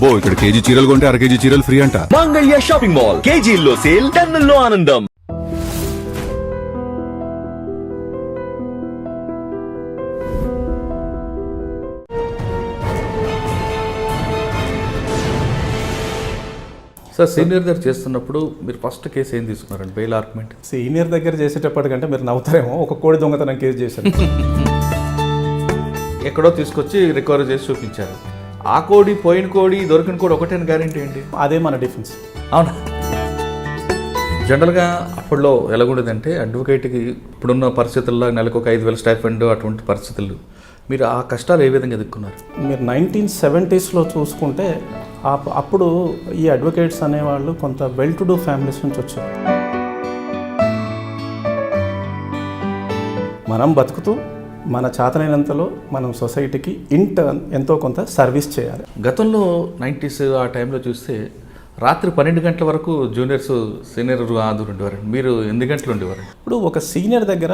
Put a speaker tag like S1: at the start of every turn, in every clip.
S1: అబ్బో ఇక్కడ కేజీ చీరలు కొంటే అర కేజీ చీరలు ఫ్రీ అంట.
S2: మంగళ్య షాపింగ్ మాల్ కేజీల్లో సేల్, టన్నుల్లో ఆనందం.
S3: సార్ సీనియర్ దగ్గర చేస్తున్నప్పుడు మీరు ఫస్ట్ కేసు ఏం తీసుకున్నారండి? Bail argument.
S4: సీనియర్ దగ్గర చేసేటప్పటికంటే మీరు నవ్వుతారేమో, ఒక కోడి దొంగతనం కేసు చేశాను.
S3: ఎక్కడో తీసుకొచ్చి రికవరీ చేసి చూపించారు. ఆ కోడి, పోయిన కోడి, దొరికిన కోడి ఒకటే గ్యారెంటీ ఏంటి?
S4: అదే మన డిఫెన్స్.
S3: అవునా? జనరల్గా అప్పట్లో ఎలాగుండేదంటే అడ్వకేట్కి ఇప్పుడున్న పరిస్థితుల్లో నెలకు ఒక 5,000 స్టైఫండ్ అటువంటి పరిస్థితులు, మీరు ఆ కష్టాలు ఏ విధంగా ఎదుర్కొన్నారు?
S4: మీరు 1970s చూసుకుంటే అప్పుడు ఈ అడ్వకేట్స్ అనేవాళ్ళు కొంత వెల్ టు డూ ఫ్యామిలీస్ నుంచి వచ్చారు. మనం బతుకుతూ మన చేతనైనంతలో మనం సొసైటీకి ఎంతో కొంత సర్వీస్ చేయాలి.
S3: గతంలో 90s ఆ టైంలో చూస్తే రాత్రి 12 గంటల వరకు జూనియర్స్ సీనియర్ ఆదురు ఉండేవారు. మీరు ఎన్ని గంటలు ఉండేవారు?
S4: ఇప్పుడు ఒక సీనియర్ దగ్గర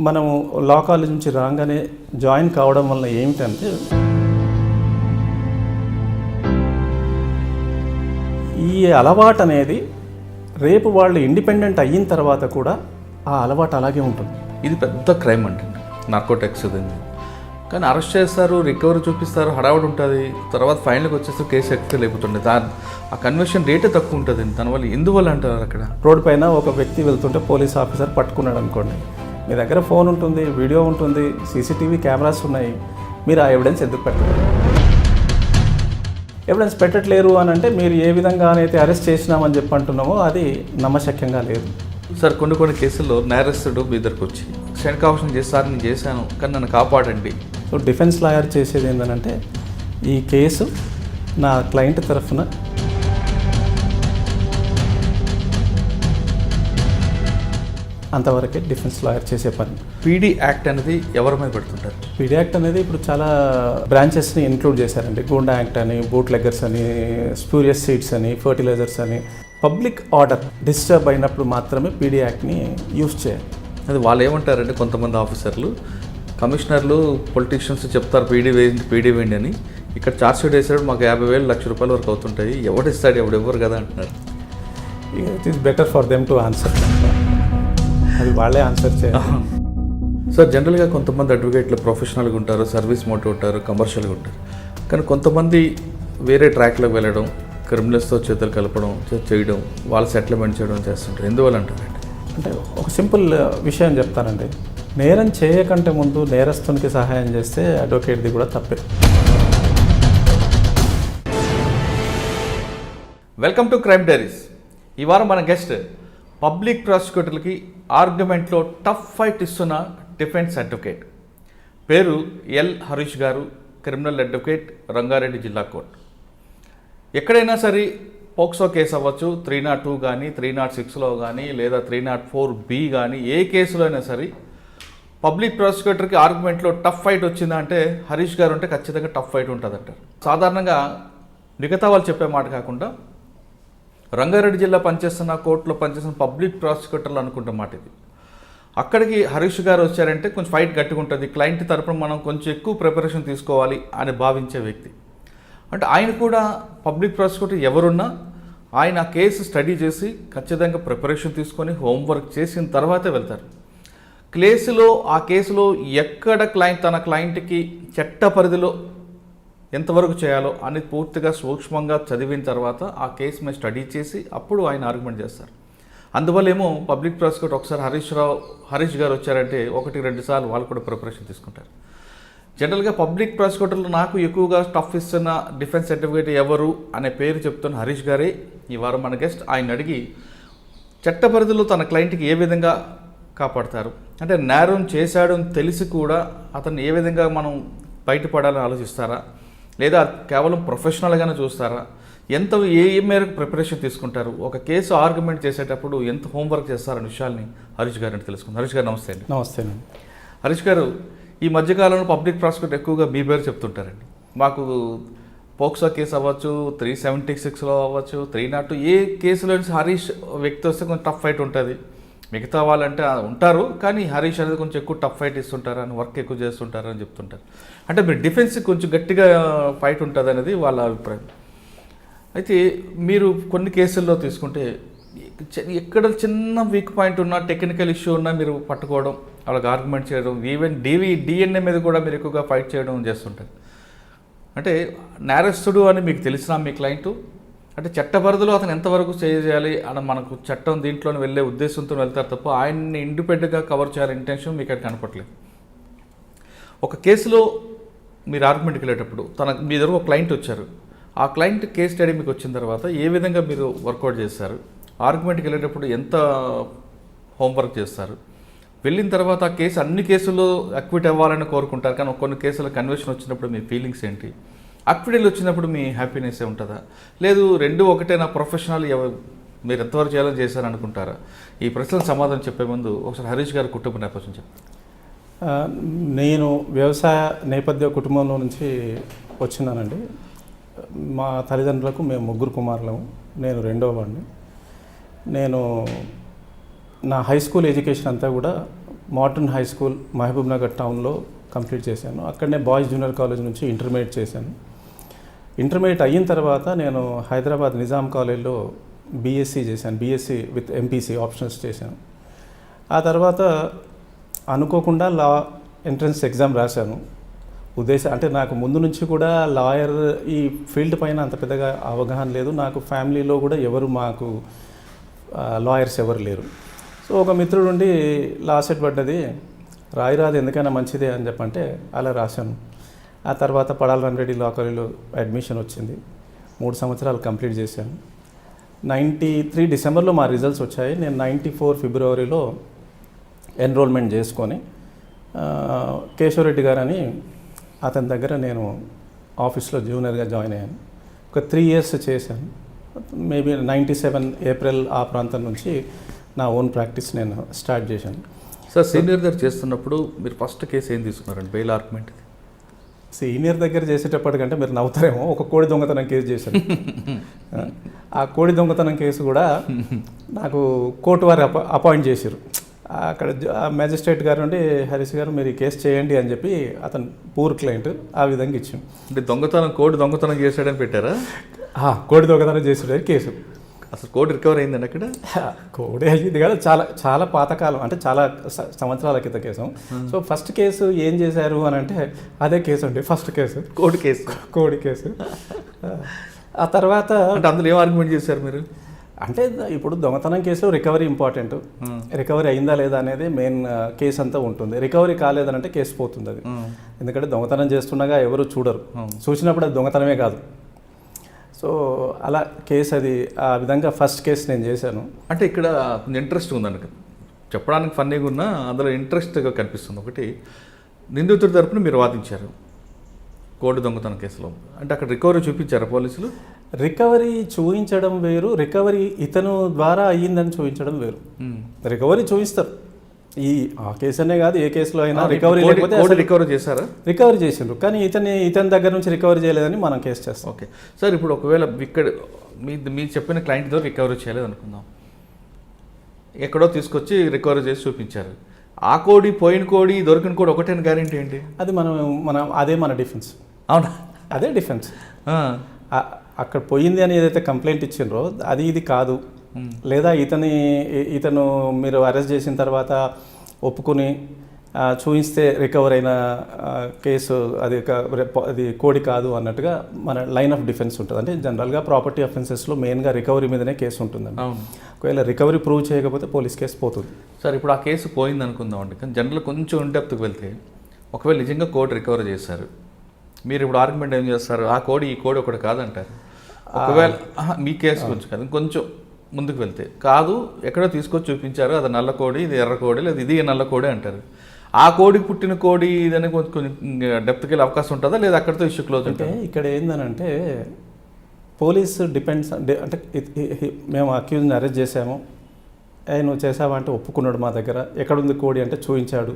S4: మనము లా కాలేజ్ నుంచి రాగానే జాయిన్ కావడం వల్ల ఏమిటంటే, ఈ అలవాటు అనేది రేపు వాళ్ళు ఇండిపెండెంట్ అయిన తర్వాత కూడా ఆ అలవాటు అలాగే ఉంటుంది.
S3: ఇది పెద్ద క్రైమ్ అండి, నార్కోటిక్స్ ఇది. కానీ అరెస్ట్ చేస్తారు, రికవరీ చూపిస్తారు, హడావుడి ఉంటుంది. తర్వాత ఫైనల్కి వచ్చేస్తే కేసు ఎక్కితే లేకపోతుంది. ఆ కన్వర్షన్ రేటే తక్కువ ఉంటుంది. దానివల్ల ఎందువల్ల అంటారు? అక్కడ
S4: రోడ్డు పైన ఒక వ్యక్తి వెళ్తుంటే పోలీస్ ఆఫీసర్ పట్టుకున్నాడు అనుకోండి, మీ దగ్గర ఫోన్ ఉంటుంది, వీడియో ఉంటుంది, సీసీటీవీ కెమెరాస్ ఉన్నాయి, మీరు ఆ ఎవిడెన్స్ ఎందుకు పెట్టలేదు? ఎవిడెన్స్ పెట్టట్లేరు అని అంటే మీరు ఏ విధంగానైతే అరెస్ట్ చేసినామని చెప్పి అంటున్నామో అది నమ్మశక్యంగా లేదు.
S3: సార్ కొన్ని కేసుల్లో నేరస్తుడు మీ దగ్గరకు వచ్చి క్షణికావసరం చేస్తారు, నేను చేశాను కానీ నన్ను కాపాడండి.
S4: సో డిఫెన్స్ లాయర్ చేసేది ఏంటంటే, ఈ కేసు నా క్లయింట్ తరఫున అంతవరకే డిఫెన్స్ లాయర్ చేసే పని.
S3: పీడీ యాక్ట్ అనేది ఎవరి మీద పెడుతుంటారు?
S4: పీడీ యాక్ట్ అనేది ఇప్పుడు చాలా బ్రాంచెస్ని ఇంక్లూడ్ చేశారండి. గూండా యాక్ట్ అని, బూట్ లెగ్గర్స్ అని, స్ప్యూరియస్ సీడ్స్ అని, ఫర్టిలైజర్స్ అని. పబ్లిక్ ఆర్డర్ డిస్టర్బ్ అయినప్పుడు మాత్రమే పీడీ యాక్ట్ని యూజ్ చేయాలి.
S3: అది వాళ్ళు ఏమంటారంటే, కొంతమంది ఆఫీసర్లు, కమిషనర్లు, పొలిటీషియన్స్ చెప్తారు పీడీ వేయండి అని. ఇక్కడ ఛార్జ్ షీట్ వేసాడు మాకు 50,000 1,00,000 రూపాయల వరకు అవుతుంటాయి, ఎవడిస్తాడు ఎవరు కదా అంటున్నారు.
S4: It is better for them to answer. అది వాళ్ళే ఆన్సర్ చేయాలి.
S3: సార్ జనరల్గా కొంతమంది అడ్వకేట్లు ప్రొఫెషనల్గా ఉంటారు, సర్వీస్ మోటివ్ ఉంటారు, కమర్షియల్గా ఉంటారు. కానీ కొంతమంది వేరే ట్రాక్లోకి వెళ్ళడం, క్రిమినల్స్తో చేతులు కలపడం చేయడం, వాళ్ళు సెటిల్మెంట్ చేయడం చేస్తుంటారు. ఎందువల్ల అంటారండి?
S4: అంటే ఒక సింపుల్ విషయం చెప్తానండి, నేరం చేయకంటే ముందు నేరస్తునికి సహాయం చేస్తే అడ్వకేట్ది కూడా తప్పే.
S3: Welcome to crime diaries. ఈ వారం మన గెస్ట్ పబ్లిక్ ప్రాసిక్యూటర్లకి ఆర్గ్యుమెంట్లో టఫ్ ఫైట్ ఇస్తున్న డిఫెన్స్ అడ్వకేట్. పేరు ఎల్ హరీష్ గారు, క్రిమినల్ అడ్వకేట్, రంగారెడ్డి జిల్లా కోర్టు. ఎక్కడైనా సరే పోక్సో కేసు అవ్వచ్చు, 302 కానీ, 306లో కానీ, లేదా 304B కానీ, ఏ కేసులో అయినా సరే పబ్లిక్ ప్రాసిక్యూటర్కి ఆర్గ్యుమెంట్లో టఫ్ ఫైట్ వచ్చిందా అంటే హరీష్ గారు ఉంటే ఖచ్చితంగా టఫ్ ఫైట్ ఉంటుంది అంటారు. సాధారణంగా మిగతా వాళ్ళు చెప్పే మాట కాకుండా రంగారెడ్డి జిల్లా పనిచేస్తున్న, కోర్టులో పనిచేస్తున్న పబ్లిక్ ప్రాసిక్యూటర్లు అనుకుంటున్న మాట ఇది. అక్కడికి హరీష్ గారు వచ్చారంటే కొంచెం ఫైట్ గట్టిగా ఉంటుంది, క్లయింట్ తరపున మనం కొంచెం ఎక్కువ ప్రిపరేషన్ తీసుకోవాలి అని భావించే వ్యక్తి. అంటే ఆయన కూడా పబ్లిక్ ప్రాసిక్యూటర్ ఎవరున్నా ఆయన ఆ కేసు స్టడీ చేసి ఖచ్చితంగా ప్రిపరేషన్ తీసుకొని హోంవర్క్ చేసిన తర్వాతే వెళ్తారు. ఆ కేసులో ఎక్కడ తన క్లయింట్కి చట్ట పరిధిలో ఎంతవరకు చేయాలో అని పూర్తిగా సూక్ష్మంగా చదివిన తర్వాత ఆ కేసు మీద స్టడీ చేసి అప్పుడు ఆయన ఆర్గ్యుమెంట్ చేస్తారు. అందువల్ల ఏమో పబ్లిక్ ప్రాసిక్యూటర్ ఒకసారి హరీష్ గారు వచ్చారంటే 1-2 సార్లు వాళ్ళు కూడా ప్రిపరేషన్ తీసుకుంటారు. జనరల్గా పబ్లిక్ ప్రాసిక్యూటర్లు నాకు ఎక్కువగా టఫ్ ఇస్తున్న డిఫెన్స్ సర్టిఫికేట్ ఎవరు అనే పేరు చెప్తున్న హరీష్ గారే ఈ వారం మన గెస్ట్. ఆయన అడిగి చట్ట పరిధిలో తన క్లయింట్కి ఏ విధంగా కాపాడతారు, అంటే నేరం చేశాడని తెలిసి కూడా అతన్ని ఏ విధంగా మనం బయటపడాలని ఆలోచిస్తారా, లేదా కేవలం ప్రొఫెషనల్గానే చూస్తారా, ఏ మేరకు ప్రిపరేషన్ తీసుకుంటారు, ఒక కేసు ఆర్గ్యుమెంట్ చేసేటప్పుడు ఎంత హోంవర్క్ చేస్తారనే విషయాల్ని హరీష్ గారిని తెలుసుకుందాం. హరీష్ గారు నమస్తే అండి.
S4: నమస్తే అండి.
S3: హరీష్ గారు, ఈ మధ్యకాలంలో పబ్లిక్ ప్రాసిక్యూటర్ ఎక్కువగా మీ పేరు చెప్తుంటారండి. మాకు పోక్సో కేసు అవ్వచ్చు, 376లో అవ్వచ్చు, 302 ఏ కేసులో హరీష్ వ్యక్తి వస్తే కొంచెం టఫ్ ఫైట్ ఉంటుంది. మిగతా వాళ్ళంటే ఉంటారు, కానీ హరీష్ అనేది కొంచెం ఎక్కువ టఫ్ ఫైట్ ఇస్తుంటారు, అని వర్క్ ఎక్కువ చేస్తుంటారు అని చెప్తుంటారు. అంటే మీరు డిఫెన్స్ కొంచెం గట్టిగా ఫైట్ ఉంటుంది అనేది వాళ్ళ అభిప్రాయం. అయితే మీరు కొన్ని కేసుల్లో తీసుకుంటే ఎక్కడ చిన్న వీక్ పాయింట్ ఉన్నా, టెక్నికల్ ఇష్యూ ఉన్నా మీరు పట్టుకోవడం, వాళ్ళకి ఆర్గ్యుమెంట్ చేయడం, ఈవెన్ డిఎన్ఏ మీద కూడా మీరు ఎక్కువగా ఫైట్ చేయడం చేస్తుంటారు. అంటే నేరస్తుడు అని మీకు తెలిసిన మీ క్లయింట్ అంటే చట్ట పరిధిలో అతను ఎంతవరకు చేయాలి అని మనకు చట్టం దీంట్లో వెళ్ళే ఉద్దేశంతో వెళ్తారు తప్ప ఆయన్ని ఇండిపెండెంట్గా కవర్ చేయాలని ఇంటెన్షన్ మీకు అది కనపట్లేదు. ఒక కేసులో మీరు ఆర్గ్యుమెంట్కి వెళ్ళేటప్పుడు మీ దగ్గర ఒక క్లయింట్ వచ్చారు, ఆ క్లయింట్ కేస్ స్టడీ మీకు వచ్చిన తర్వాత ఏ విధంగా మీరు వర్కౌట్ చేస్తారు, ఆర్గ్యుమెంట్కి వెళ్ళేటప్పుడు ఎంత హోంవర్క్ చేస్తారు, వెళ్ళిన తర్వాత ఆ కేసు అన్ని కేసుల్లో అక్విట్ అవ్వాలని కోరుకుంటారు, కానీ కొన్ని కేసుల కన్విక్షన్ వచ్చినప్పుడు మీ ఫీలింగ్స్ ఏంటి, అక్విడల్ వచ్చినప్పుడు మీ హ్యాపీనెస్ ఉంటుందా, లేదు రెండు ఒకటే నా ప్రొఫెషనల్ మీరు ఎంతవరకు చేయాలని చేశారు అనుకుంటారా? ఈ ప్రశ్నలకు సమాధానం చెప్పే ముందు ఒకసారి హరీష్ గారి కుటుంబ నేపథ్యం చెప్పండి.
S4: నేను వ్యవసాయ నేపథ్య కుటుంబంలో నుంచి వచ్చినానండి. మా తల్లిదండ్రులకు మేము 3 కుమారులము, నేను రెండవ వాడిని. నేను నా హై స్కూల్ ఎడ్యుకేషన్ అంతా కూడా modern high school Mahbubnagar టౌన్లో కంప్లీట్ చేశాను. అక్కడనే బాయ్స్ జూనియర్ కాలేజ్ నుంచి ఇంటర్మీడియట్ చేశాను. ఇంటర్మీడియట్ అయిన తర్వాత నేను హైదరాబాద్ నిజాం కాలేజ్లో బీఎస్సీ చేశాను. బీఎస్సీ విత్ ఎంపీసీ ఆప్షన్స్ చేశాను. ఆ తర్వాత అనుకోకుండా లా ఎంట్రన్స్ ఎగ్జామ్ రాశాను. అంటే నాకు ముందు నుంచి కూడా లాయర్ ఈ ఫీల్డ్ పైన అంత పెద్దగా అవగాహన లేదు. నాకు ఫ్యామిలీలో కూడా మాకు లాయర్స్ ఎవరు లేరు. సో ఒక మిత్రుడు ఉండి లా సెట్ పడ్డది, రాయిరాదు ఎందుకైనా మంచిదే అని చెప్పంటే అలా రాశాను. ఆ తర్వాత పడాల రంగారెడ్డి లా కాలేజ్లో అడ్మిషన్ వచ్చింది. 3 సంవత్సరాలు కంప్లీట్ చేశాను. 93 డిసెంబర్లో మా రిజల్ట్స్ వచ్చాయి. నేను 94 ఫిబ్రవరిలో ఎన్రోల్మెంట్ చేసుకొని కేశవరెడ్డి గారని అతని దగ్గర నేను ఆఫీస్లో జూనియర్గా జాయిన్ అయ్యాను. ఒక 3 ఇయర్స్ చేశాను. మేబీ 97 ఏప్రిల్ ఆ ప్రాంతం నుంచి నా ఓన్ ప్రాక్టీస్ నేను స్టార్ట్ చేశాను.
S3: సార్, సీనియర్ దగ్గర చేస్తున్నప్పుడు మీరు ఫస్ట్ కేసు ఏం తీసుకున్నారండి? Bail argument.
S4: సీనియర్ దగ్గర చేసేటప్పటికంటే మీరు నవ్వుతారేమో, ఒక కోడి దొంగతనం కేసు చేశాను. ఆ కోడి దొంగతనం కేసు కూడా నాకు కోర్టు వారు అపాయింట్ చేశారు. అక్కడ మ్యాజిస్ట్రేట్ గారు నుండి హరీష్ గారు మీరు ఈ కేసు చేయండి అని చెప్పి అతను పూర్ క్లయింట్ ఆ విధంగా ఇచ్చాం.
S3: అంటే కోడి దొంగతనం చేశాడని పెట్టారా?
S4: కోడి దొంగతనం చేసాడు కేసు.
S3: అసలు కోడి రికవర్ అయిందండి అక్కడ?
S4: కోడి అయ్యింది కదా, చాలా చాలా పాతకాలం, అంటే చాలా సంవత్సరాల క్రితం కేసు. సో ఫస్ట్ కేసు ఏం చేశారు అని అంటే అదే కేసు అండి, ఫస్ట్ కేసు కోడి కేసు. ఆ తర్వాత
S3: అంటే అందులో ఏం ఆర్గ్యుమెంట్ చేశారు మీరు?
S4: అంటే ఇప్పుడు దొంగతనం కేసులో రికవరీ ఇంపార్టెంట్. రికవరీ అయిందా లేదా అనేది మెయిన్ కేసు అంతా ఉంటుంది. రికవరీ కాలేదనంటే కేసు పోతుంది అది. ఎందుకంటే దొంగతనం చేస్తుండగా ఎవరు చూడరు, చూసినప్పుడు అది దొంగతనమే కాదు. సో అలా కేసు అది ఆ విధంగా ఫస్ట్ కేసు నేను చేశాను.
S3: అంటే ఇక్కడ కొంచెం ఇంట్రెస్ట్ ఉందండి, చెప్పడానికి ఫన్నీగా ఉన్నా అందులో ఇంట్రెస్ట్గా కనిపిస్తుంది. ఒకటి, నిందితుడి తరపున మీరు వాదించారు కోడి దొంగతనం కేసులో, అంటే అక్కడ రికవరీ చూపించారా పోలీసులు?
S4: రికవరీ చూపించడం వేరు, రికవరీ ఇతను ద్వారా అయ్యిందని చూపించడం వేరు. రికవరీ చూపిస్తారు, ఆ కేసు అనే కాదు ఏ కేసులో అయినా రికవరీ లేకపోతే
S3: రికవరీ చేశారా?
S4: రికవరీ చేసిండ్రు, కానీ ఇతని దగ్గర నుంచి రికవరీ చేయలేదని మనం కేసు చేస్తాం.
S3: ఓకే సార్, ఇప్పుడు ఒకవేళ ఇక్కడ మీరు చెప్పిన క్లయింట్ ద్వారా రికవరీ చేయలేదు అనుకుందాం, ఎక్కడో తీసుకొచ్చి రికవరీ చేసి చూపించారు, ఆ కోడి పోయిన కోడి దొరికిన కోడి ఒకటే గ్యారెంటీ ఏంటి?
S4: అది అదే మన డిఫెన్స్.
S3: అవునా?
S4: అదే డిఫెన్స్. అక్కడ పోయింది అని ఏదైతే కంప్లైంట్ ఇచ్చిండ్రో అది ఇది కాదు, లేదా ఇతను మీరు అరెస్ట్ చేసిన తర్వాత ఒప్పుకుని చూపిస్తే రికవర్ అయిన కేసు అది కోడి కాదు అన్నట్టుగా మన లైన్ ఆఫ్ డిఫెన్స్ ఉంటుంది. అంటే జనరల్గా ప్రాపర్టీ అఫెన్సెస్లో మెయిన్గా రికవరీ మీదనే కేసు ఉంటుందండి. ఒకవేళ రికవరీ ప్రూవ్ చేయకపోతే పోలీస్ కేసు పోతుంది.
S3: సార్, ఇప్పుడు ఆ కేసు పోయింది అనుకుందాం అండి, కానీ జనరల్ కొంచెం ఇండెప్త్కి వెళ్తే ఒకవేళ నిజంగా కోడి రికవర్ చేశారు, మీరు ఇప్పుడు ఆర్గ్యుమెంట్ ఏం చేస్తారు? ఆ కోడి ఈ కోడి ఒకటి కాదంటారు. ఒకవేళ మీ కేసు గురించి కాదు, కొంచెం ముందుకు వెళ్తే కాదు ఎక్కడో తీసుకొచ్చి చూపించారు, అది నల్ల కోడి, ఇది ఎర్ర కోడి, లేదా ఇది నల్ల కోడి అంటారు. ఆ కోడికి పుట్టిన కోడి ఇదని కొంచెం డెప్త్కి వెళ్ళే అవకాశం ఉంటుందా, లేదా అక్కడితో ఇష్యూ క్లోజ్?
S4: అంటే ఇక్కడ ఏందనంటే పోలీస్ డిపెండ్స్ అంటే మేము అక్యూజ్ని అరెస్ట్ చేసాము, నువ్వు చేసావా అంటే ఒప్పుకున్నాడు మా దగ్గర, ఎక్కడుంది కోడి అంటే చూపించాడు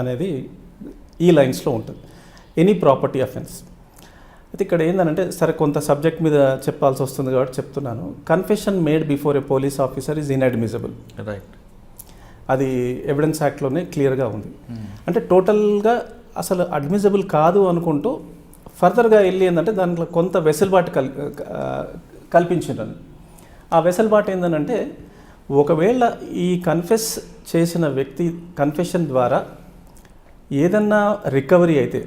S4: అనేది ఈ లైన్స్లో ఉంటుంది ఎనీ ప్రాపర్టీ అఫెన్స్. అయితే ఇక్కడ ఏంటంటే సరే కొంత సబ్జెక్ట్ మీద చెప్పాల్సి వస్తుంది కాబట్టి చెప్తున్నాను. Confession made before A police officer is inadmissible.
S3: Right,
S4: అది ఎవిడెన్స్ యాక్ట్లోనే క్లియర్గా ఉంది. అంటే టోటల్గా అసలు అడ్మిసిబుల్ కాదు అనుకుంటూ ఫర్దర్గా వెళ్ళి ఏంటంటే దాంట్లో కొంత వెసులుబాటు కల్పించారు. ఆ వెసులుబాటు ఏంటంటే ఒకవేళ ఈ కన్ఫెస్ చేసిన వ్యక్తి కన్ఫెషన్ ద్వారా ఏదన్నా రికవరీ అయితే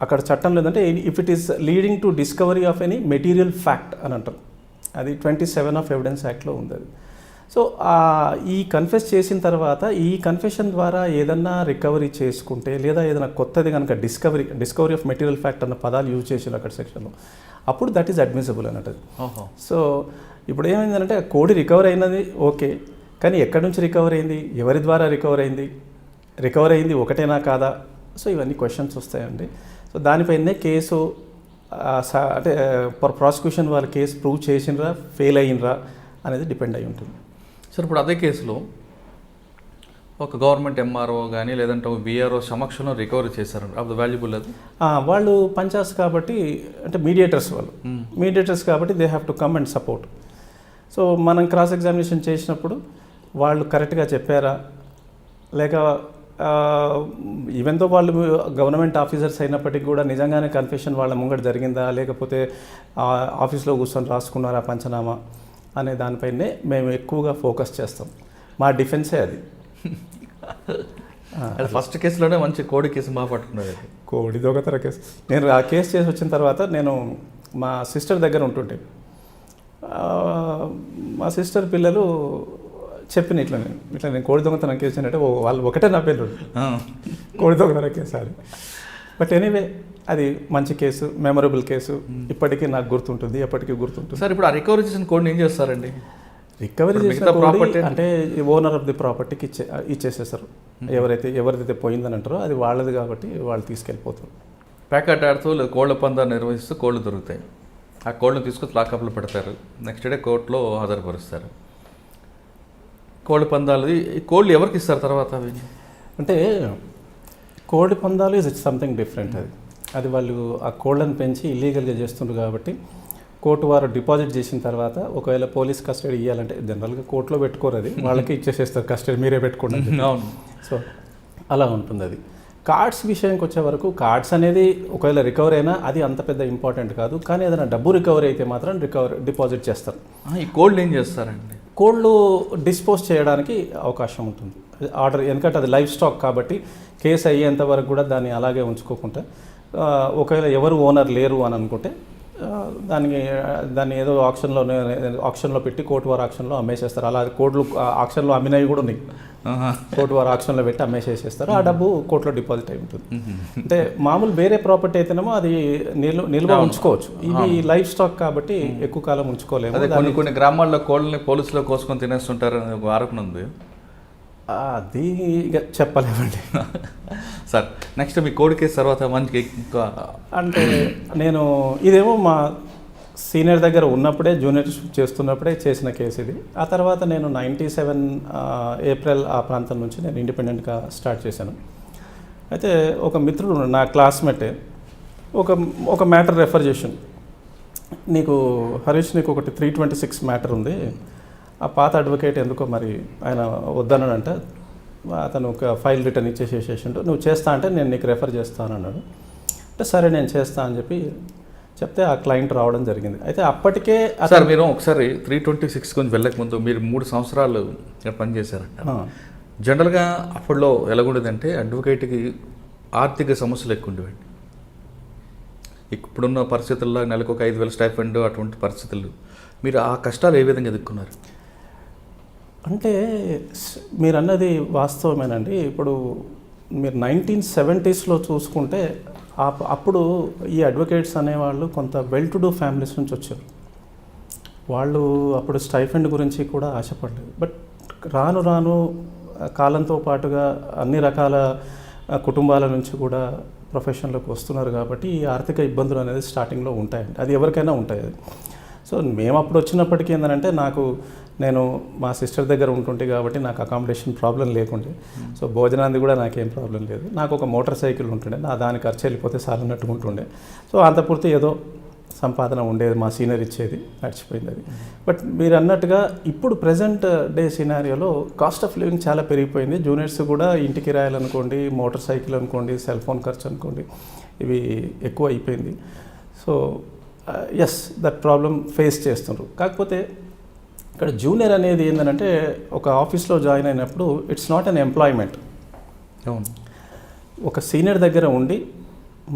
S4: అక్కడ చట్టం లేదంటే if it is leading to discovery of any material fact అని అంటారు. అది 27 ఆఫ్ ఎవిడెన్స్ యాక్ట్లో ఉంది అది. సో ఈ కన్ఫెస్ చేసిన తర్వాత ఈ కన్ఫెషన్ ద్వారా ఏదన్నా రికవరీ చేసుకుంటే లేదా ఏదైనా కొత్తది కనుక డిస్కవరీ ఆఫ్ మెటీరియల్ ఫ్యాక్ట్ అన్న పదాలు యూజ్ చేసిన అక్కడ సెక్షన్లో అప్పుడు దట్ ఈస్ అడ్మిసిబుల్ అన్నట్టు. సో ఇప్పుడు ఏమైందంటే కోడి రికవర్ అయినది ఓకే, కానీ ఎక్కడి నుంచి రికవర్ అయింది, ఎవరి ద్వారా రికవర్ అయింది ఒకటేనా కాదా, సో ఇవన్నీ క్వశ్చన్స్ వస్తాయండి. సో దానిపైనే కేసు అంటే ప్రాసిక్యూషన్ వాళ్ళ కేసు ప్రూవ్ చేసినరా ఫెయిల్ అయినరా అనేది డిపెండ్ అయి ఉంటుంది.
S3: సార్ ఇప్పుడు అదే కేసులో ఒక గవర్నమెంట్ ఎంఆర్ఓ కానీ లేదంటే ఒక విఆర్ఓ సమక్షంలో రికవరీ చేశారు ఆఫ్ ద వాల్యుబుల్ అది
S4: వాళ్ళు పంచాస్ కాబట్టి అంటే మీడియేటర్స్ కాబట్టి they have to come and support. So మనం క్రాస్ ఎగ్జామినేషన్ చేసినప్పుడు వాళ్ళు కరెక్ట్గా చెప్పారా లేక ఈవెన్ తో వాళ్ళు గవర్నమెంట్ ఆఫీసర్స్ అయినప్పటికీ కూడా నిజంగానే కన్ఫెషన్ వాళ్ళ ముంగట జరిగిందా లేకపోతే ఆఫీస్లో కూర్చొని రాసుకున్నారా పంచనామా అనే దానిపైనే మేము ఎక్కువగా ఫోకస్ చేస్తాం. మా డిఫెన్సే అది.
S3: ఫస్ట్ కేసులోనే మంచి కోడి కేసు బాగా పట్టుకున్నది.
S4: కోడి దొంగతన కేసు. నేను ఆ కేసు చేసి వచ్చిన తర్వాత నేను మా సిస్టర్ దగ్గర ఉంటుంటే మా సిస్టర్ పిల్లలు చెప్పిన ఇట్లా నేను కోడి దొంగతనం కేసు అంటే వాళ్ళు ఒకటే నా పేరు కోడి దొంగతనం కేసు అది. బట్ ఎనీవే అది మంచి కేసు, మెమొరబుల్ కేసు, ఇప్పటికీ నాకు గుర్తుంటుంది, ఎప్పటికీ గుర్తుంటుంది.
S3: సార్ ఇప్పుడు ఆ రికవరీ చేసిన కోడిని ఏం చేస్తారండి?
S4: రికవరీ చేసిన కోడి అంటే ఓనర్ ఆఫ్ ది ప్రాపర్టీకి ఇచ్చేసేస్తారు. ఎవరిదైతే పోయిందని అంటారో అది వాళ్ళది కాబట్టి వాళ్ళు తీసుకెళ్ళిపోతారు.
S3: ప్యాకెట్ ఆడుతూ కోళ్ల పందాలు నిర్వహిస్తూ కోళ్ళు దొరుకుతాయి. ఆ కోళ్ళను తీసుకొచ్చి లాకప్లో పెడతారు. నెక్స్ట్ డే కోర్టులో హాజరుపరుస్తారు. కోళ్ళ పందాలు ఈ కోళ్ళు ఎవరికి ఇస్తారు తర్వాత? అవి
S4: అంటే కోడి పందాలు ఇస్ సంథింగ్ డిఫరెంట్. అది వాళ్ళు ఆ కోళ్ళను పెంచి ఇల్లీగల్గా చేస్తుండ్రు కాబట్టి కోర్టు వారు డిపాజిట్ చేసిన తర్వాత ఒకవేళ పోలీస్ కస్టడీ ఇవ్వాలంటే జనరల్గా కోర్టులో పెట్టుకోరు, అది వాళ్ళకి ఇచ్చేసేస్తారు కస్టడీ, మీరే పెట్టుకోండి.
S3: అవును.
S4: సో అలా ఉంటుంది అది. కార్డ్స్ విషయానికి వచ్చే వరకు కార్డ్స్ అనేది ఒకవేళ రికవరీ అయినా అది అంత పెద్ద ఇంపార్టెంట్ కాదు, కానీ ఏదైనా డబ్బు రికవరీ అయితే మాత్రం డిపాజిట్ చేస్తారు.
S3: ఈ కోళ్ళు ఏం చేస్తారండి?
S4: కోళ్ళు డిస్పోజ్ చేయడానికి అవకాశం ఉంటుంది. ఆర్డర్ ఎందుకంటే అది లైఫ్ స్టాక్ కాబట్టి కేసు అయ్యేంత వరకు కూడా దాన్ని అలాగే ఉంచుకోకుండా ఒకవేళ ఎవరు ఓనర్ లేరు అని అనుకుంటే దాన్ని ఏదో ఆక్షన్లో పెట్టి కోర్టు వారు ఆక్షన్లో అమ్మేసేస్తారు. అలా కోర్టులు ఆక్షన్లో అమ్మినవి కూడా ఉన్నాయి. కోర్టు వారు ఆక్షన్లో పెట్టి అమ్మేసేసేస్తారు. ఆ డబ్బు కోర్టులో డిపాజిట్ అయి ఉంటుంది. అంటే మామూలు వేరే ప్రాపర్టీ అయితేనేమో అది నిల్వ ఉంచుకోవచ్చు. ఇది లైఫ్ స్టాక్ కాబట్టి ఎక్కువ కాలం ఉంచుకోలేము.
S3: కొన్ని గ్రామాల్లో కోళ్ళని పోలీసులో కోసుకొని తినేస్తుంటారు ఒక ఆరోపణ ఉంది.
S4: అది ఇక చెప్పలేమండి.
S3: సార్ నెక్స్ట్ మీ కోడి కేసు తర్వాత మంచి
S4: అంటే నేను ఇదేమో మా సీనియర్ దగ్గర ఉన్నప్పుడే జూనియర్షిప్ చేస్తున్నప్పుడే చేసిన కేసు ఇది. ఆ తర్వాత నేను 97 ఏప్రిల్ ఆ ప్రాంతం నుంచి నేను ఇండిపెండెంట్గా స్టార్ట్ చేశాను. అయితే ఒక మిత్రుడు నా క్లాస్మేటే ఒక మ్యాటర్ రెఫర్ చేశాను. నీకు హరీష్ నీకు ఒకటి 326 మ్యాటర్ ఉంది, ఆ పాత అడ్వకేట్ ఎందుకో మరి ఆయన వద్దన్నాడంటే అతను ఒక ఫైల్ రిటర్న్ ఇచ్చేసేసేసిండు. నువ్వు చేస్తా అంటే నేను నీకు రెఫర్ చేస్తాను అన్నాడు. అంటే సరే నేను చేస్తా అని చెప్తే ఆ క్లయింట్ రావడం జరిగింది. అయితే అప్పటికే
S3: సార్ మీరు ఒకసారి 326 కొంచెం వెళ్ళకముందు మీరు 3 సంవత్సరాలు పనిచేశారంట. జనరల్గా అప్పట్లో ఎలాగుండేదంటే అడ్వకేట్కి ఆర్థిక సమస్యలు ఎక్కువ ఉండేవండి. ఇప్పుడున్న పరిస్థితుల్లో నెలకు ఒక 5,000 స్టైఫండ్ అటువంటి పరిస్థితులు. మీరు ఆ కష్టాలు ఏ విధంగా ఎదుర్కొన్నారు?
S4: అంటే మీరు అన్నది వాస్తవమేనండి. ఇప్పుడు మీరు 1970s చూసుకుంటే అప్పుడు ఈ అడ్వకేట్స్ అనేవాళ్ళు కొంత వెల్ టు డూ ఫ్యామిలీస్ నుంచి వచ్చారు. వాళ్ళు అప్పుడు స్టైఫండ్ గురించి కూడా ఆశపడలేదు. బట్ రాను కాలంతో పాటుగా అన్ని రకాల కుటుంబాల నుంచి కూడా ప్రొఫెషన్లోకి వస్తున్నారు కాబట్టి ఈ ఆర్థిక ఇబ్బందులు అనేది స్టార్టింగ్లో ఉంటాయండి. అది ఎవరికైనా ఉంటాయి. అది సో మేము అప్పుడు వచ్చినప్పటికీ ఏంటంటే నేను మా సిస్టర్ దగ్గర ఉంటుంటే కాబట్టి నాకు అకామిడేషన్ ప్రాబ్లం లేకుండే. సో భోజనానికి కూడా నాకేం ప్రాబ్లం లేదు. నాకు ఒక మోటార్ సైకిల్ ఉంటుండే, దాని ఖర్చు వెళ్ళిపోతే సాలన్నట్టుగా ఉంటుండే. సో అంత పూర్తి ఏదో సంపాదన ఉండేది, మా సీనియర్ ఇచ్చేది, నడిచిపోయింది అది. బట్ మీరు అన్నట్టుగా ఇప్పుడు ప్రజెంట్ డే సినారియోలో కాస్ట్ ఆఫ్ లివింగ్ చాలా పెరిగిపోయింది. జూనియర్స్ కూడా ఇంటి కిరాయిలు అనుకోండి, మోటార్ సైకిల్ అనుకోండి, సెల్ ఫోన్ ఖర్చు అనుకోండి, ఇవి ఎక్కువ అయిపోయింది. So as that problem face చేస్తున్నారు. కాకపోతే ఇక్కడ జూనియర్ అనేది ఏంటంటే ఒక ఆఫీస్లో జాయిన్ అయినప్పుడు ఇట్స్ నాట్ అన్ ఎంప్లాయ్మెంట్.
S3: అవును.
S4: ఒక సీనియర్ దగ్గర ఉండి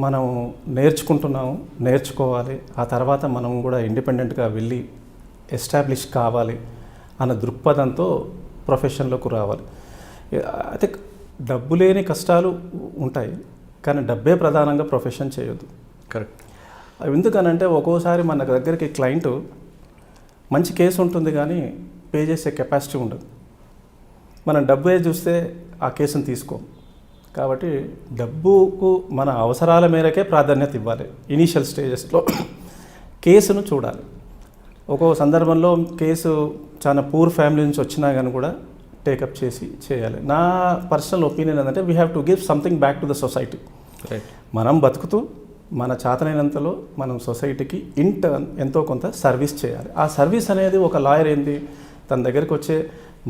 S4: మనం నేర్చుకోవాలి, ఆ తర్వాత మనం కూడా ఇండిపెండెంట్గా వెళ్ళి ఎస్టాబ్లిష్ కావాలి అన్న దృక్పథంతో ప్రొఫెషన్లోకి రావాలి. అయితే డబ్బు లేని కష్టాలు ఉంటాయి, కానీ డబ్బే ప్రధానంగా ప్రొఫెషన్ చేయొద్దు.
S3: కరెక్ట్.
S4: ఎందుకనంటే ఒక్కోసారి మన దగ్గరికి క్లయింట్ మంచి కేసు ఉంటుంది కానీ పే చేసే కెపాసిటీ ఉండదు. మనం డబ్బే చూస్తే ఆ కేసును తీసుకోం. కాబట్టి డబ్బుకు మన అవసరాల మేరకే ప్రాధాన్యత ఇవ్వాలి. ఇనీషియల్ స్టేజెస్లో కేసును చూడాలి. ఒక్కో సందర్భంలో కేసు చాలా పూర్ ఫ్యామిలీ నుంచి వచ్చినా కానీ కూడా టేకప్ చేయాలి. నా పర్సనల్ ఒపీనియన్ ఏంటంటే we have to give something back to the society. మనం బతుకుతూ మన చేతనైనంతలో మనం సొసైటీకి ఇంటర్న్ ఎంతో కొంత సర్వీస్ చేయాలి. ఆ సర్వీస్ అనేది ఒక లాయర్ ఏంది, తన దగ్గరికి వచ్చే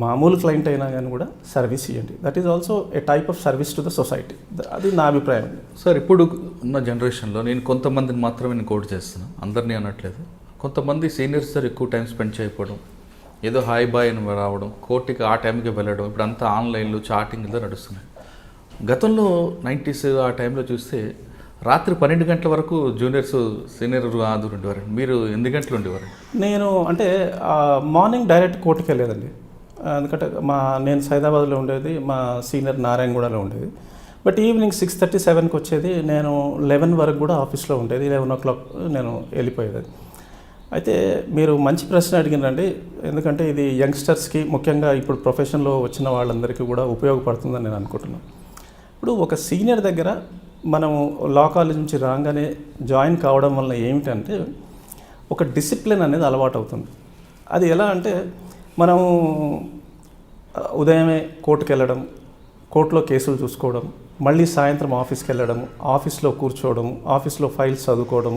S4: మామూలు క్లయింట్ అయినా కానీ కూడా సర్వీస్ ఇవ్వండి. That is also a type of service to the society. అది నా అభిప్రాయం.
S3: సార్, ఇప్పుడు ఉన్న జనరేషన్లో నేను కొంతమందిని మాత్రమే నేను కోట్ చేస్తున్నాను, అందరినీ అనట్లేదు. కొంతమంది సీనియర్స్ సార్ ఎక్కువ టైం స్పెండ్ చేయకపోవడం, ఏదో హాయ్ బాయ్ అని రావడం, కోర్టుకి ఆ టైంకి వెళ్ళడం, ఇప్పుడు అంతా ఆన్లైన్లో చాటింగ్లో నడుస్తున్నాయి. గతంలో 90s ఆ టైంలో చూస్తే రాత్రి 12 గంటల వరకు జూనియర్స్ సీనియర్ ఆదురు ఉండేవారు. మీరు ఎన్ని గంటలు ఉండేవారు?
S4: నేను అంటే మార్నింగ్ డైరెక్ట్ కోర్టుకి వెళ్ళేదండి. ఎందుకంటే నేను సైదాబాద్లో ఉండేది, మా సీనియర్ నారాయణగూడలో ఉండేది. బట్ ఈవినింగ్ 6:30, 7కి వచ్చేది. నేను 11 వరకు కూడా ఆఫీస్లో ఉండేది. 11 o'clock నేను వెళ్ళిపోయేది. అయితే మీరు మంచి ప్రశ్న అడిగినండి. ఎందుకంటే ఇది యంగ్స్టర్స్కి, ముఖ్యంగా ఇప్పుడు ప్రొఫెషన్లో వచ్చిన వాళ్ళందరికీ కూడా ఉపయోగపడుతుందని నేను అనుకుంటున్నాను. ఇప్పుడు ఒక సీనియర్ దగ్గర మనం లా కాలేజ్ నుంచి రాగానే జాయిన్ కావడం వల్ల ఏమిటంటే ఒక డిసిప్లిన్ అనేది అలవాటు అవుతుంది. అది ఎలా అంటే మనం ఉదయమే కోర్టుకు వెళ్ళడం, కోర్టులో కేసులు చూసుకోవడం, మళ్ళీ సాయంత్రం ఆఫీస్కి వెళ్ళడం, ఆఫీస్లో కూర్చోవడం, ఆఫీస్లో ఫైల్స్ చదువుకోవడం,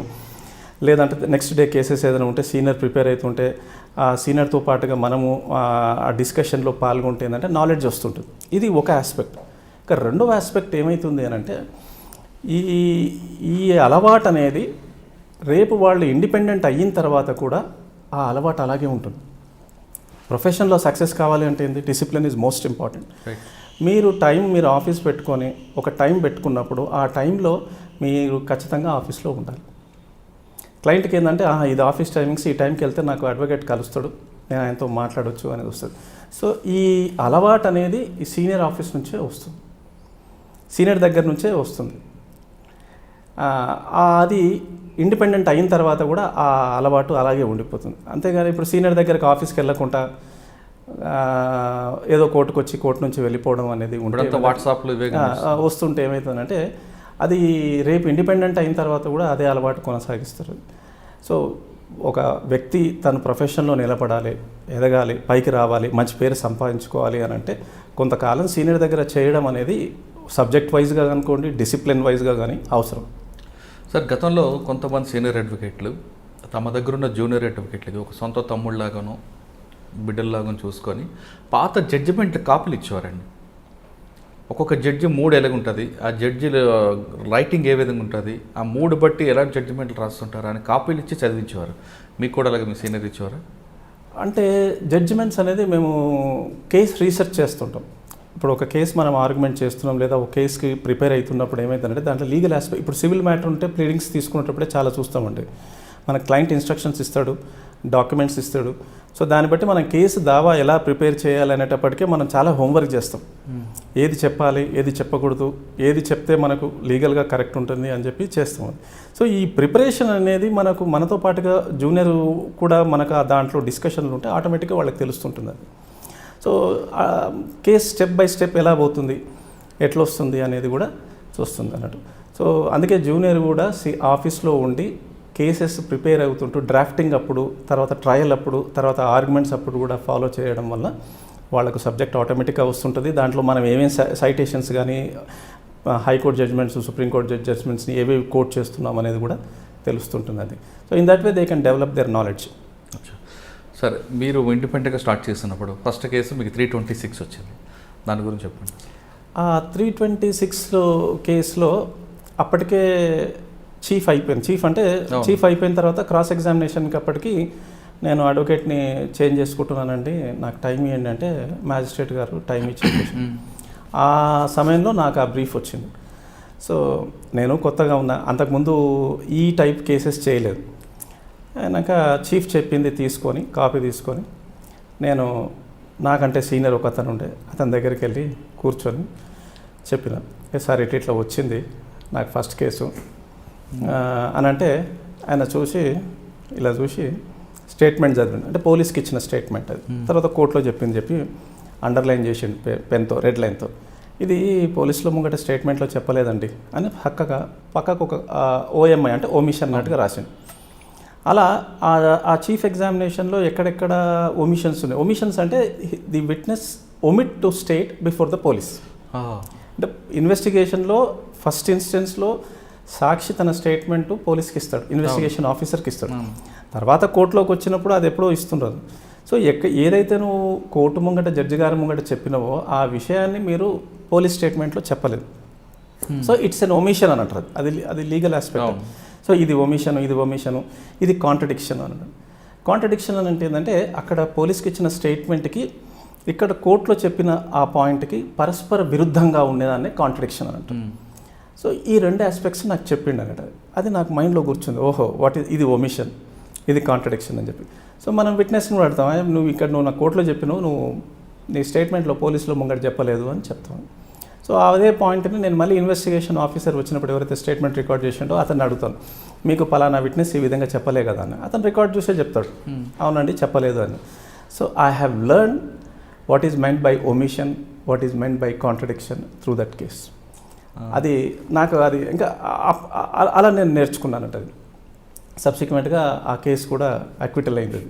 S4: లేదంటే నెక్స్ట్ డే కేసెస్ ఏదైనా ఉంటే సీనియర్ ప్రిపేర్ అవుతుంటే ఆ సీనియర్తో పాటుగా మనము ఆ డిస్కషన్లో పాల్గొంటే ఏంటంటే నాలెడ్జ్ వస్తుంటుంది. ఇది ఒక ఆస్పెక్ట్. ఇక రెండవ ఆస్పెక్ట్ ఏమవుతుంది అని అంటే ఈ అలవాటు అనేది రేపు వాళ్ళు ఇండిపెండెంట్ అయిన తర్వాత కూడా ఆ అలవాటు అలాగే ఉంటుంది. ప్రొఫెషన్లో సక్సెస్ కావాలి అంటే ఏంటి? Discipline is most important. మీరు ఆఫీస్ పెట్టుకొని ఒక టైం పెట్టుకున్నప్పుడు ఆ టైంలో మీరు ఖచ్చితంగా ఆఫీస్లో ఉండాలి. క్లయింట్కి ఏంటంటే ఇది ఆఫీస్ టైమింగ్స్, ఈ టైంకి వెళ్తే నాకు అడ్వకేట్ కలుస్తాడు, నేను ఆయనతో మాట్లాడవచ్చు అనేది వస్తుంది. సో ఈ అలవాటు అనేది ఈ సీనియర్ ఆఫీస్ నుంచే వస్తుంది, సీనియర్ దగ్గర నుంచే వస్తుంది. అది ఇండిపెండెంట్ అయిన తర్వాత కూడా ఆ అలవాటు అలాగే ఉండిపోతుంది. అంతేగాని ఇప్పుడు సీనియర్ దగ్గరికి ఆఫీస్కి వెళ్ళకుండా ఏదో కోర్టుకు వచ్చి కోర్టు నుంచి వెళ్ళిపోవడం అనేది ఉంటే
S3: వాట్సాప్లో
S4: వస్తుంటే ఏమవుతుందంటే అది రేపు ఇండిపెండెంట్ అయిన తర్వాత కూడా అదే అలవాటు కొనసాగిస్తారు. సో ఒక వ్యక్తి తన ప్రొఫెషన్లో నిలబడాలి, ఎదగాలి, పైకి రావాలి, మంచి పేరు సంపాదించుకోవాలి అని అంటే కొంతకాలం సీనియర్ దగ్గర చేయడం అనేది సబ్జెక్ట్ వైజ్గా అనుకోండి, డిసిప్లిన్ వైజ్గా కానీ అవసరం.
S3: సార్, గతంలో కొంతమంది సీనియర్ అడ్వకేట్లు తమ దగ్గర ఉన్న జూనియర్ అడ్వకేట్లకి ఒక సొంత తమ్ముళ్ళలాగానో బిడ్డల్లాగానో చూసుకొని పాత జడ్జిమెంట్ కాపీలు ఇచ్చేవారండి. ఒక్కొక్క జడ్జి 3 ఎలాగుంటుంది, ఆ జడ్జిల రైటింగ్ ఏ విధంగా ఉంటుంది, ఆ 3 బట్టి ఎలాంటి జడ్జిమెంట్లు రాస్తుంటారు అని కాపీలు ఇచ్చి చదివించేవారు. మీకు కూడా అలాగే మీ సీనియర్ ఇచ్చేవారు?
S4: అంటే జడ్జిమెంట్స్ అనేది మేము కేస్ రీసెర్చ్ చేస్తుంటాం. ఇప్పుడు ఒక కేసు మనం ఆర్గ్యుమెంట్ చేస్తున్నాం లేదా ఒక కేసుకి ప్రిపేర్ అవుతున్నప్పుడు ఏమైందంటే దాంట్లో లీగల్ ఆస్పెక్ట్, ఇప్పుడు సివిల్ మ్యాటర్ ఉంటే ప్లీడింగ్స్ తీసుకునేటప్పుడే చాలా చూస్తామండి. మన క్లయింట్ ఇన్స్ట్రక్షన్స్ ఇస్తాడు, డాక్యుమెంట్స్ ఇస్తాడు. సో దాన్ని బట్టి మనం కేసు దావా ఎలా ప్రిపేర్ చేయాలనేటప్పటికే మనం చాలా హోంవర్క్ చేస్తాం. ఏది చెప్పాలి, ఏది చెప్పకూడదు, ఏది చెప్తే మనకు లీగల్గా కరెక్ట్ ఉంటుంది అని చెప్పి చేస్తాం. సో ఈ ప్రిపరేషన్ అనేది మనతో పాటుగా జూనియర్ కూడా మనకు దాంట్లో డిస్కషన్లు ఉంటే ఆటోమేటిక్గా వాళ్ళకి తెలుస్తుంటుంది. అది so case step by step ఎలా పోతుంది, ఎట్లా వస్తుంది అనేది కూడా చూస్తుంది అన్నట్టు. సో అందుకే జూనియర్ కూడా ఆఫీస్లో ఉండి కేసెస్ ప్రిపేర్ అవుతుంటూ డ్రాఫ్టింగ్ అప్పుడు, తర్వాత ట్రయల్ అప్పుడు, తర్వాత ఆర్గ్యుమెంట్స్ అప్పుడు కూడా ఫాలో చేయడం వల్ల వాళ్ళకు సబ్జెక్ట్ ఆటోమేటిక్గా వస్తుంటుంది. దాంట్లో మనం ఏమేమి సైటేషన్స్ కానీ హైకోర్టు జడ్జ్మెంట్స్, సుప్రీంకోర్టు జడ్జ్మెంట్స్ని ఏవేవి కోట్ చేస్తున్నాం అనేది కూడా తెలుస్తుంటుంది. అది so in that way they can develop their knowledge.
S3: సరే, మీరు ఇండిపెండెంట్గా స్టార్ట్ చేసినప్పుడు ఫస్ట్ కేసు మీకు 326 వచ్చింది, దాని గురించి చెప్పండి.
S4: ఆ 326 కేసులో అప్పటికే చీఫ్ అయిపోయింది. చీఫ్ అయిపోయిన తర్వాత క్రాస్ ఎగ్జామినేషన్కి అప్పటికి నేను అడ్వకేట్ని చేంజ్ చేసుకుంటున్నానండి, నాకు టైం ఇవ్వండి అంటే మ్యాజిస్ట్రేట్ గారు టైం ఇచ్చింది. ఆ సమయంలో నాకు ఆ బ్రీఫ్ వచ్చింది. సో నేను కొత్తగా ఉన్నా, అంతకుముందు ఈ టైప్ కేసెస్ చేయలేదు. అయినాక చీఫ్ చెప్పింది తీసుకొని కాపీ తీసుకొని నేను నాకంటే సీనియర్ ఒక అతను ఉండే అతని దగ్గరికి వెళ్ళి కూర్చొని చెప్పిన, సార్ ఇట్లా వచ్చింది నాకు ఫస్ట్ కేసు అని అంటే ఆయన ఇలా చూసి స్టేట్మెంట్ చదివింది. అంటే పోలీస్కి ఇచ్చిన స్టేట్మెంట్ అది. తర్వాత కోర్టులో చెప్పి అండర్లైన్ చేసిండు పెన్తో, రెడ్ లైన్తో, ఇది పోలీసులో ముంగట స్టేట్మెంట్లో చెప్పలేదండి అని పక్కకు ఒక ఓఎంఐ అంటే ఓమిషన్ అన్నట్టుగా రాసిండు. అలా ఆ చీఫ్ ఎగ్జామినేషన్లో ఎక్కడెక్కడ ఒమిషన్స్ ఉన్నాయి. ఒమిషన్స్ అంటే the witness omit to state before the police. అంటే ఇన్వెస్టిగేషన్లో ఫస్ట్ ఇన్స్టెన్స్లో సాక్షి తన స్టేట్మెంట్ పోలీస్కి ఇస్తాడు, ఇన్వెస్టిగేషన్ ఆఫీసర్కి ఇస్తాడు. తర్వాత కోర్టులోకి వచ్చినప్పుడు అది ఎప్పుడో ఇస్తుండదు. సో ఏదైతే నువ్వు కోర్టు ముంగట జడ్జి గారి ముంగట చెప్పినవో ఆ విషయాన్ని మీరు పోలీస్ స్టేట్మెంట్లో చెప్పలేదు. సో ఇట్స్ ఎన్ ఒమిషన్ అని అంటారు. అది లీగల్ ఆస్పెక్ట్. సో ఇది ఒమిషను, ఇది కాంట్రడిక్షన్ అని. కాంట్రడిక్షన్ అని అంటే ఏంటంటే అక్కడ పోలీస్కి ఇచ్చిన స్టేట్మెంట్కి ఇక్కడ కోర్టులో చెప్పిన ఆ పాయింట్కి పరస్పర విరుద్ధంగా ఉండేదాన్ని కాంట్రడిక్షన్ అని అంటారు. సో ఈ రెండు ఆస్పెక్ట్స్ నాకు చెప్పిండు అన్నట్టు. అది నాకు మైండ్లో కూర్చుంది, ఓహో ఇది ఒమిషన్, ఇది కాంట్రడిక్షన్ అని చెప్పి. సో మనం విట్నెస్ని పెడతాం, నువ్వు నా కోర్టులో చెప్పినావు, నువ్వు నీ స్టేట్మెంట్లో పోలీసులో ముంగట చెప్పలేదు అని చెప్తాం. సో అదే పాయింట్ని నేను మళ్ళీ ఇన్వెస్టిగేషన్ ఆఫీసర్ వచ్చినప్పుడు ఎవరైతే స్టేట్మెంట్ రికార్డ్ చేసిండో అతన్ని అడుగుతాను, మీకు పలానా విట్నెస్ ఈ విధంగా చెప్పలే కదా అని. అతను రికార్డ్ చూసే చెప్తాడు, అవునండి చెప్పలేదు అని. So I have learn what is meant by omission, what is meant by contradiction through that case. అది నాకు అది ఇంకా అలా నేను నేర్చుకున్నానంట. అది సబ్సిక్వెంట్గా ఆ కేసు కూడా అక్విటల్ అయింది.